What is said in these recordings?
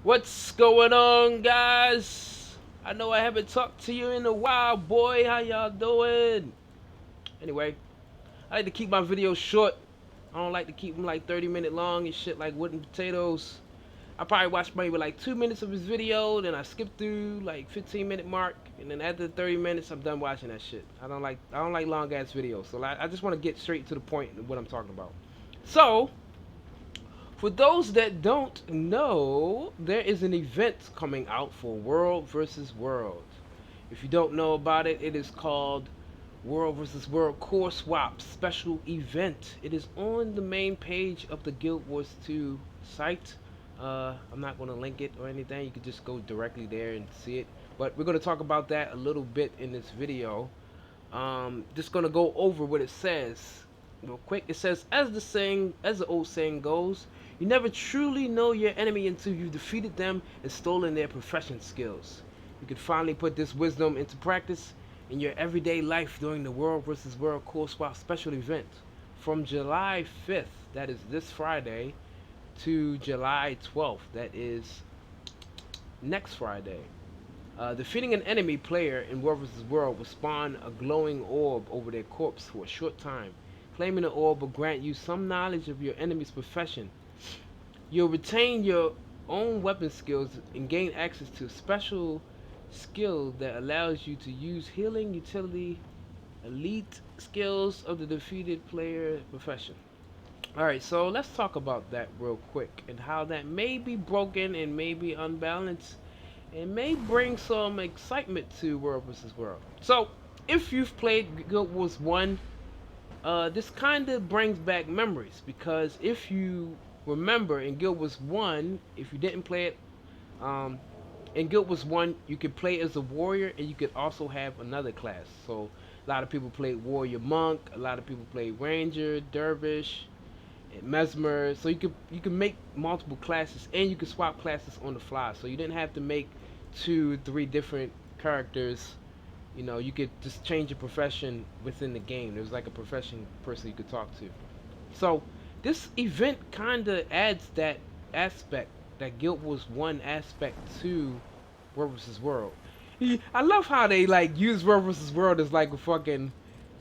What's going on, guys? I know I haven't talked to you in a while, boy. How y'all doing? Anyway, I like to keep my videos short. I don't like to keep them like 30-minute long and shit like wooden potatoes. I probably watch maybe like 2 minutes of his video, then I skip through like 15-minute mark, and then after 30 minutes, I'm done watching that shit. I don't like long ass videos, so I just want to get straight to the point of what I'm talking about. So, for those that don't know, there is an event coming out for World versus World. If you don't know about it, it is called World versus World Core Swap Special Event. It is on the main page of the Guild Wars 2 site. I'm not going to link it or anything. You can just go directly there and see it. But we're going to talk about that a little bit in this video. Just going to go over what it says real quick. It says, as the old saying goes, you never truly know your enemy until you've defeated them and stolen their profession skills. You can finally put this wisdom into practice in your everyday life during the World vs. World Core Swap special event from July 5th, that is this Friday, to July 12th, that is next Friday. Defeating an enemy player in World vs. World will spawn a glowing orb over their corpse for a short time. Claiming the orb will grant you some knowledge of your enemy's profession. You'll retain your own weapon skills and gain access to a special skill that allows you to use healing utility elite skills of the defeated player profession. Alright, so let's talk about that real quick and how that may be broken and may be unbalanced and may bring some excitement to World vs. World. So, if you've played Guild Wars 1, this kind of brings back memories because if you remember in Guild Wars 1, if you didn't play it, um, in Guild Wars 1, you could play as a warrior and you could also have another class. So, a lot of people played Warrior Monk, a lot of people played Ranger, Dervish, and Mesmer. So you can make multiple classes and you can swap classes on the fly. So you didn't have to make 2, 3 different characters. You know, you could just change your profession within the game. There's like a profession person you could talk to. So this event kind of adds that aspect, that Guild Wars 1 aspect to World vs. World. I love how they like use World vs. World as like a fucking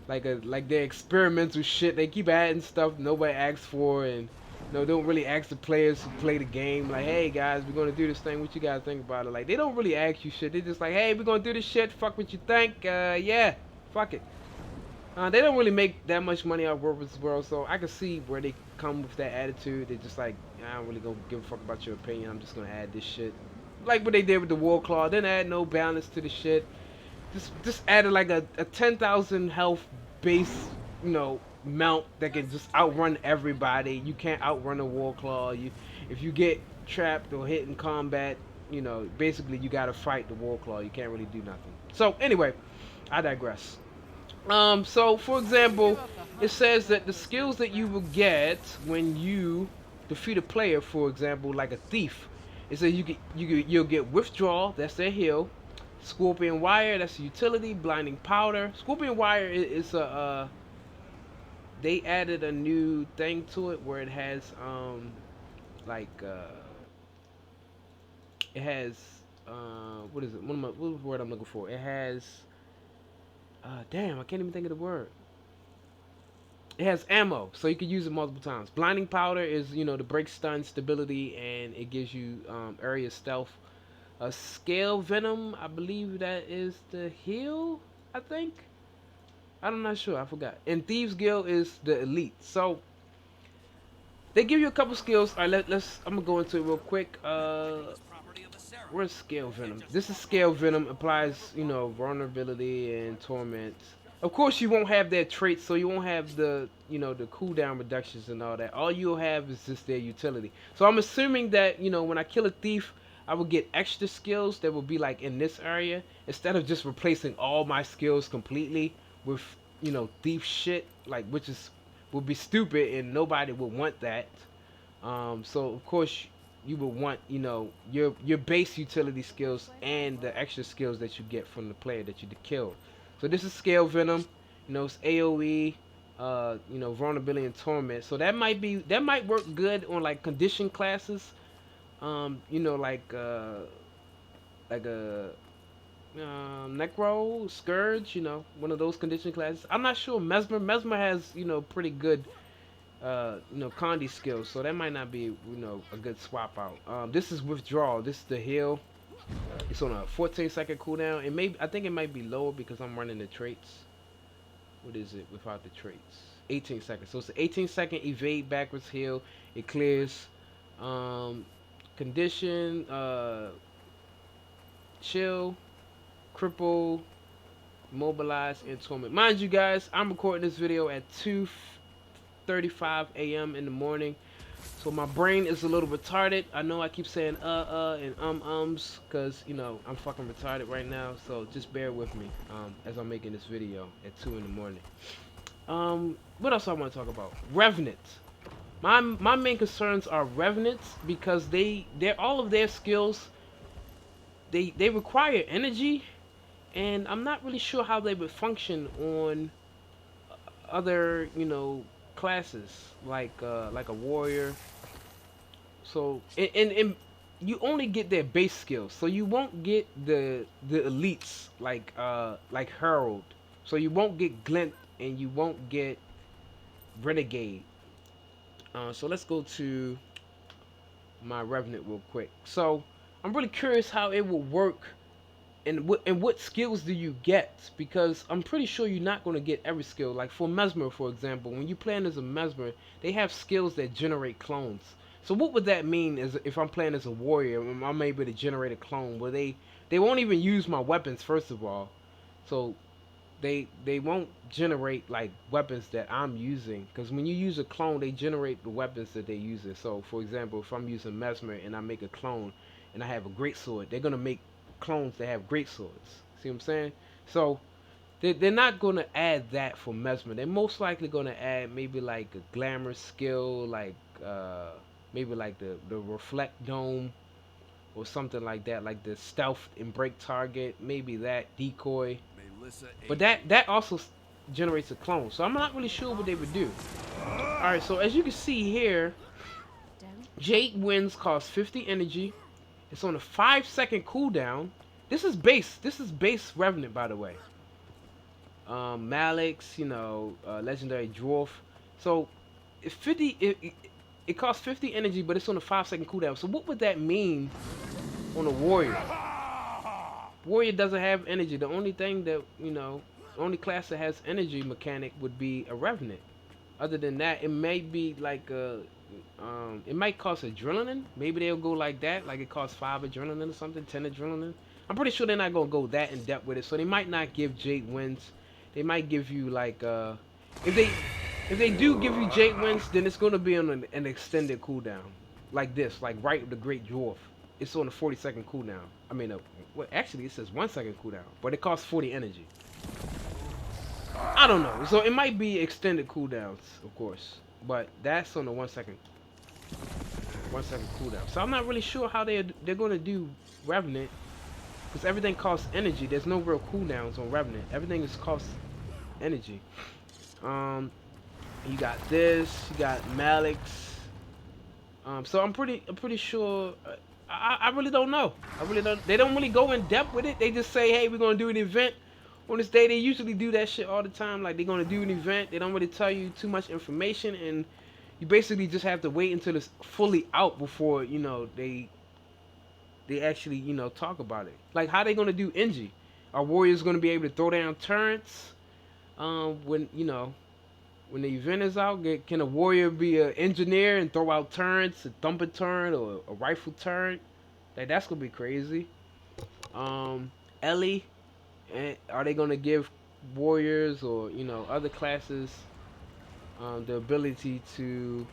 like their experimental shit. They keep adding stuff nobody asks for, and don't really ask the players who play the game. Like, hey guys, we're gonna do this thing. What you guys think about it? Like, they don't really ask you shit. They just like, hey, we're gonna do this shit. Fuck what you think. Yeah, fuck it. They don't really make that much money out of World vs. World, so I can see where they come with that attitude. They're just like, I don't really gonna give a fuck about your opinion. I'm just gonna add this shit. Like what they did with the War Claw. Didn't add no balance to the shit. Just added like a 10,000 health base, mount that can just outrun everybody. You can't outrun a War Claw. If you get trapped or hit in combat, basically you gotta fight the War Claw. You can't really do nothing. So anyway, I digress. So for example, it says that the skills that you will get when you defeat a player, for example, like a thief, it says you'll get withdrawal, that's their heal. Scorpion wire, that's a utility. Blinding powder. Scorpion wire is a they added a new thing to it where it has like it has what is it? What word I'm looking for? It has damn, I can't even think of the word. It has ammo, so you can use it multiple times. Blinding powder is to break stun stability, and it gives you area stealth. A scale venom, I believe that is the heal. I think. I'm not sure. I forgot. And Thieves Guild is the elite. So they give you a couple skills. All right, let's. I'm gonna go into it real quick. Where's Scale Venom? This is Scale Venom. Applies, vulnerability and torment. Of course, you won't have their traits, so you won't have the cooldown reductions and all that. All you'll have is just their utility. So I'm assuming that, when I kill a thief, I will get extra skills that will be like in this area instead of just replacing all my skills completely with, thief shit, like which is would be stupid and nobody would want that. So of course you would want, your base utility skills and the extra skills that you get from the player that you killed. So this is Scale Venom, it's AoE, vulnerability and torment. So that might work good on like condition classes. You know, like a Necro, Scourge, you know, one of those condition classes. I'm not sure. Mesmer has, you know, pretty good, you know, Condi skills, so that might not be, you know, a good swap out. This is Withdrawal. This is the heal. It's on a 14-second cooldown. It may, I think it might be lower because I'm running the traits. What is it without the traits? 18 seconds. So it's an 18-second evade backwards heal. It clears. Condition, chill, cripple, mobilize, and torment. Mind you guys, I'm recording this video at 2:35 a.m. in the morning. So my brain is a little retarded. I know I keep saying and ums because, you know, I'm fucking retarded right now. So just bear with me as I'm making this video at 2 in the morning. What else I want to talk about? Revenants. My main concerns are Revenants because they're all of their skills, they require energy, and I'm not really sure how they would function on other, you know, classes like a warrior. So and you only get their base skills, so you won't get the elites like Herald. So you won't get Glint and you won't get Renegade. So let's go to my Revenant real quick. So I'm really curious how it will work, and what skills do you get, because I'm pretty sure you're not going to get every skill. Like for Mesmer, for example, when you playing as a Mesmer, they have skills that generate clones. So what would that mean is if I'm playing as a warrior, I'm able to generate a clone where they won't even use my weapons first of all. So they won't generate like weapons that I'm using, because when you use a clone, they generate the weapons that they're using. So for example, if I'm using Mesmer and I make a clone and I have a great sword, they're gonna make clones that have great swords. See what I'm saying? So they're not gonna add that for Mesmer. They're most likely gonna add maybe like a glamour skill, like maybe like the reflect dome or something like that, like the stealth and break target, maybe that decoy. But that also generates a clone, so I'm not really sure what they would do. Alright, so as you can see here, Jade Winds cost 50 energy. It's on a 5-second cooldown. This is base Revenant, by the way. Malix, you know, legendary dwarf. So it costs 50 energy, but it's on a 5-second cooldown. So what would that mean on a warrior? Warrior doesn't have energy. The only thing that, you know, the only class that has energy mechanic would be a Revenant. Other than that, it may be like it might cost adrenaline. Maybe they'll go like that, like it costs 5 adrenaline or something, 10 adrenaline. I'm pretty sure they're not gonna go that in depth with it. So they might not give Jade Winds. They might give you like if they do give you Jade Winds, then it's gonna be on an extended cooldown, like this, like right with the Great Dwarf. It's on a 40-second cooldown. I mean, well, actually it says 1-second cooldown, but it costs 40 energy. I don't know. So it might be extended cooldowns, of course, but that's on the 1-second cooldown. So I'm not really sure how they're gonna do Revenant, because everything costs energy. There's no real cooldowns on Revenant. Everything is cost energy. You got this. You got Malix. So I'm pretty sure. I really don't know. I really don't. They don't really go in depth with it. They just say, hey, we're gonna do an event on this day. They usually do that shit all the time. Like they're gonna do an event. They don't really tell you too much information, and you basically just have to wait until it's fully out before, you know, they actually, you know, talk about it. Like how they gonna do Engie? Are warriors gonna be able to throw down turrets? When, you know, when the event is out, can a warrior be an engineer and throw out turrets, a thumping turret or a rifle turret? Like that's gonna be crazy. Ellie, are they gonna give warriors or, you know, other classes the ability to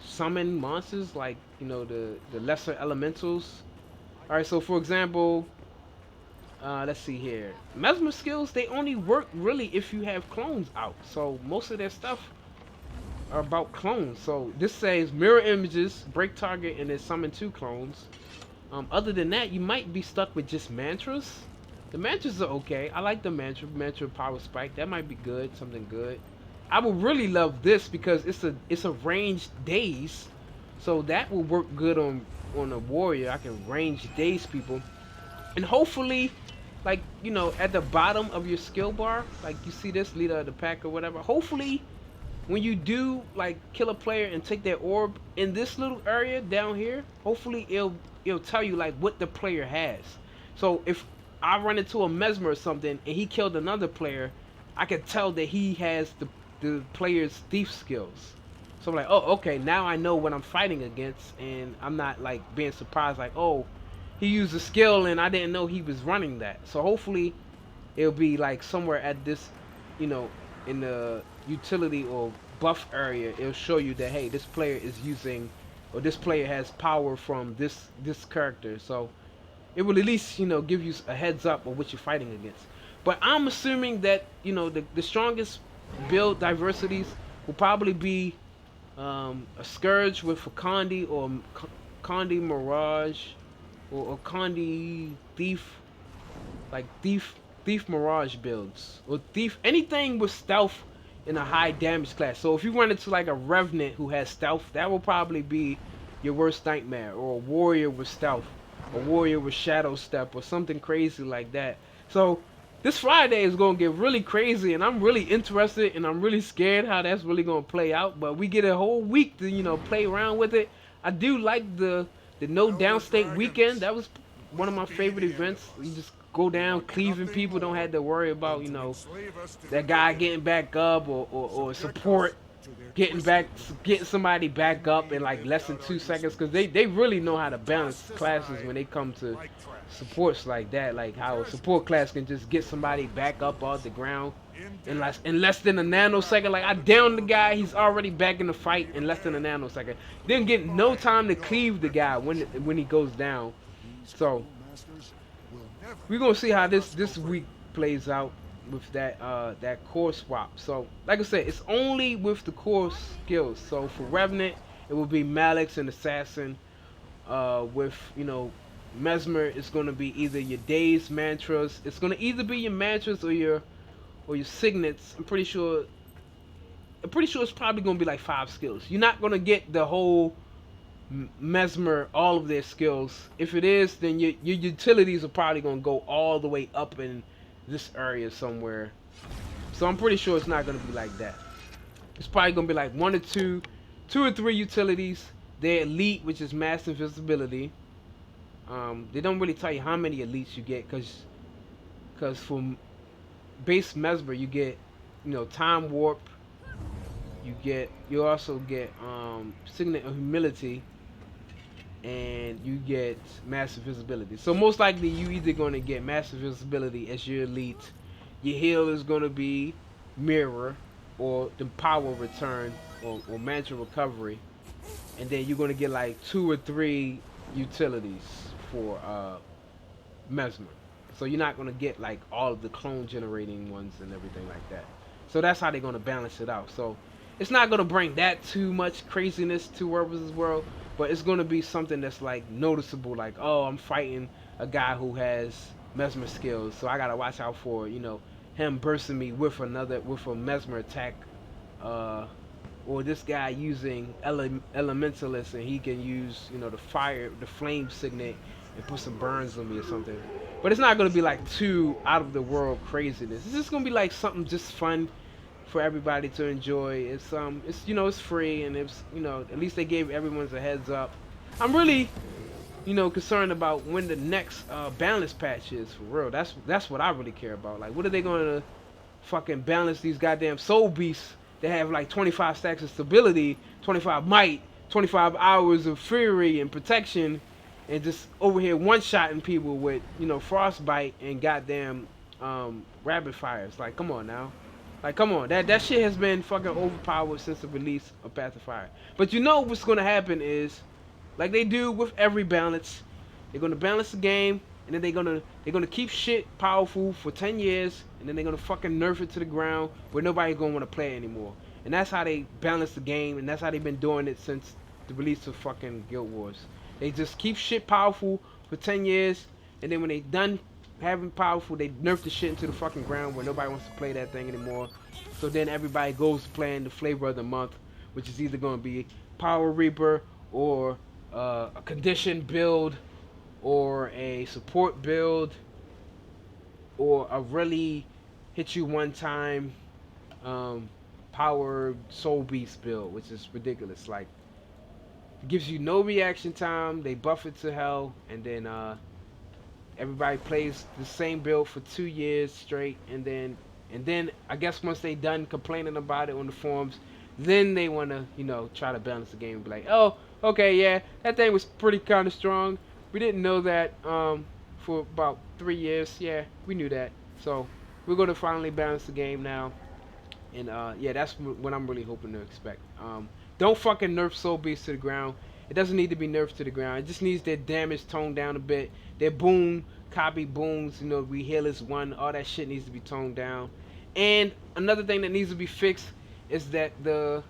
summon monsters, like, you know, the lesser elementals? All right, so for example, let's see here. Mesmer skills, they only work really if you have clones out. So most of their stuff are about clones. So this says mirror images, break target, and then summon 2 clones. Other than that, you might be stuck with just mantras. The mantras are okay. I like the mantra power spike. That might be good, something good. I would really love this because it's a ranged daze, so that will work good on on a warrior, I can range daze people, and hopefully, like, you know, at the bottom of your skill bar, like you see this leader of the pack or whatever. Hopefully, when you do like kill a player and take their orb in this little area down here, hopefully it'll tell you like what the player has. So if I run into a mesmer or something and he killed another player, I can tell that he has the player's thief skills. So I'm like, oh, okay, now I know what I'm fighting against, and I'm not like being surprised like, oh, he used a skill and I didn't know he was running that. So hopefully it'll be like somewhere at this, you know, in the utility or buff area, it'll show you that, hey, this player is using, or this player has power from this character. So it will at least, you know, give you a heads up of what you're fighting against. But I'm assuming that, you know, the strongest build diversities will probably be a Scourge with a Condi, or Condi Mirage, or Condi Thief, like Thief Mirage builds, or Thief, anything with stealth in a high damage class. So if you run into like a Revenant who has stealth, that will probably be your worst nightmare, or a Warrior with stealth, a Warrior with Shadow Step, or something crazy like that. So this Friday is gonna get really crazy, and I'm really interested, and I'm really scared how that's really gonna play out. But we get a whole week to, you know, play around with it. I do like the no downstate weekend. That was one of my favorite events. You just go down cleaving people, don't have to worry about, you know, that guy getting back up, or support getting somebody back up in like less than 2 seconds, because they really know how to balance classes when they come to supports like that. Like how a support class can just get somebody back up off the ground in less than a nanosecond. Like I downed the guy, he's already back in the fight in less than a nanosecond. Didn't get no time to cleave the guy when he goes down. So we're gonna see how this week plays out with that core swap. So like I said, it's only with the core skills. So for Revenant, it will be Malix and Assassin. With, you know, Mesmer, it's gonna be either your Daze mantras. It's gonna either be your mantras or your signets. I'm pretty sure it's probably gonna be like 5 skills. You're not gonna get the whole Mesmer, all of their skills. If it is, then your utilities are probably gonna go all the way up in this area somewhere. So I'm pretty sure it's not gonna be like that. It's probably gonna be like 1 or 2 or 3 utilities. Their elite, which is mass invisibility. They don't really tell you how many elites you get, because from base Mesmer you get, you know, time warp. You also get signet of humility, and you get massive visibility. So most likely you either going to get massive visibility as your elite. Your heal is going to be mirror, or the power return, or mantra recovery, and then you're going to get like 2 or 3 utilities for Mesmer. So you're not going to get like all of the clone generating ones and everything like that. So that's how they're going to balance it out. So it's not going to bring that too much craziness to World vs. World, but it's going to be something that's like noticeable, like, oh, I'm fighting a guy who has Mesmer skills, so I got to watch out for, you know, him bursting me with a Mesmer attack, or this guy using Elementalist, and he can use, you know, the flame signet and put some burns on me or something. But it's not going to be like too out of the world craziness. It's just going to be like something just fun for everybody to enjoy. It's you know, it's free, and it's, you know, at least they gave everyone a heads up. I'm really, you know, concerned about when the next balance patch is, for real. That's what I really care about. Like, what are they going to fucking balance these goddamn soul beasts that have like 25 stacks of stability, 25 might, 25 hours of fury and protection, and just over here one-shotting people with, you know, frostbite and goddamn rapid fires. Like, come on now. Like, come on. That shit has been fucking overpowered since the release of Path of Fire. But you know what's gonna happen is, like they do with every balance, they're gonna balance the game, and then they're gonna keep shit powerful for 10 years, and then they're gonna fucking nerf it to the ground where nobody's gonna wanna play anymore. And that's how they balance the game, and that's how they've been doing it since the release of fucking Guild Wars. They just keep shit powerful for 10 years, and then when they done having powerful, they nerf the shit into the fucking ground where nobody wants to play that thing anymore. So then everybody goes playing the flavor of the month, which is either going to be Power Reaper or a condition build or a support build or a really hit you one time um, power soul beast build, which is ridiculous. Like it gives you no reaction time. They buff it to hell, and then everybody plays the same build for 2 years straight, and then I guess once they done complaining about it on the forums, then they wanna try to balance the game and be like, oh, okay, yeah, that thing was pretty kind of strong. We didn't know that for about 3 years. Yeah, we knew that. So we're gonna finally balance the game now, and yeah, that's what I'm really hoping to expect. Don't fucking nerf Soul Beast to the ground. It doesn't need to be nerfed to the ground. It just needs their damage toned down a bit. Their boom, copy booms, we heal as one. All that shit needs to be toned down. And another thing that needs to be fixed is that the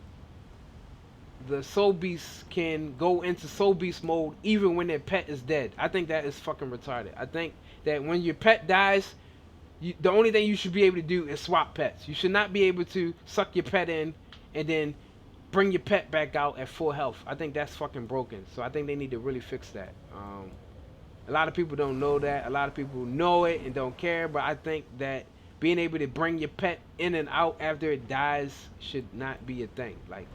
Soul Beast can go into Soul Beast mode even when their pet is dead. I think that is fucking retarded. I think that when your pet dies, the only thing you should be able to do is swap pets. You should not be able to suck your pet in and then bring your pet back out at full health. I think that's fucking broken. So I think they need to really fix that. A lot of people don't know that. A lot of people know it and don't care. But I think that being able to bring your pet in and out after it dies should not be a thing. Like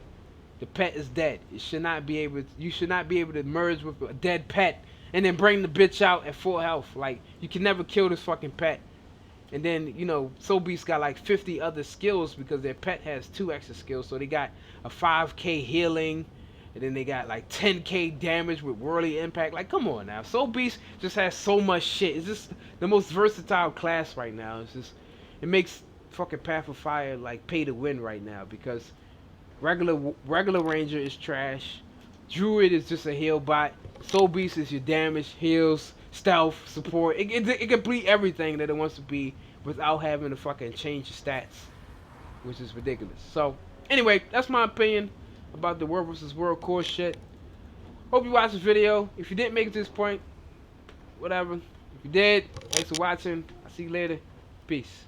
the pet is dead. It should not be able. You should not be able to merge with a dead pet and then bring the bitch out at full health. Like you can never kill this fucking pet. And then, Soul Beast got like 50 other skills because their pet has 2 extra skills. So they got a 5k healing, and then they got like 10k damage with whirly impact. Like, come on now. Soul Beast just has so much shit. It's just the most versatile class right now. It makes fucking Path of Fire like pay to win right now because regular Ranger is trash. Druid is just a heal bot. Soul Beast is your damage, heals, stealth, support. It complete everything that it wants to be without having to fucking change your stats, which is ridiculous. So, anyway, that's my opinion about the World vs. World core shit. Hope you watched the video. If you didn't make it to this point, whatever. If you did, thanks for watching. I'll see you later. Peace.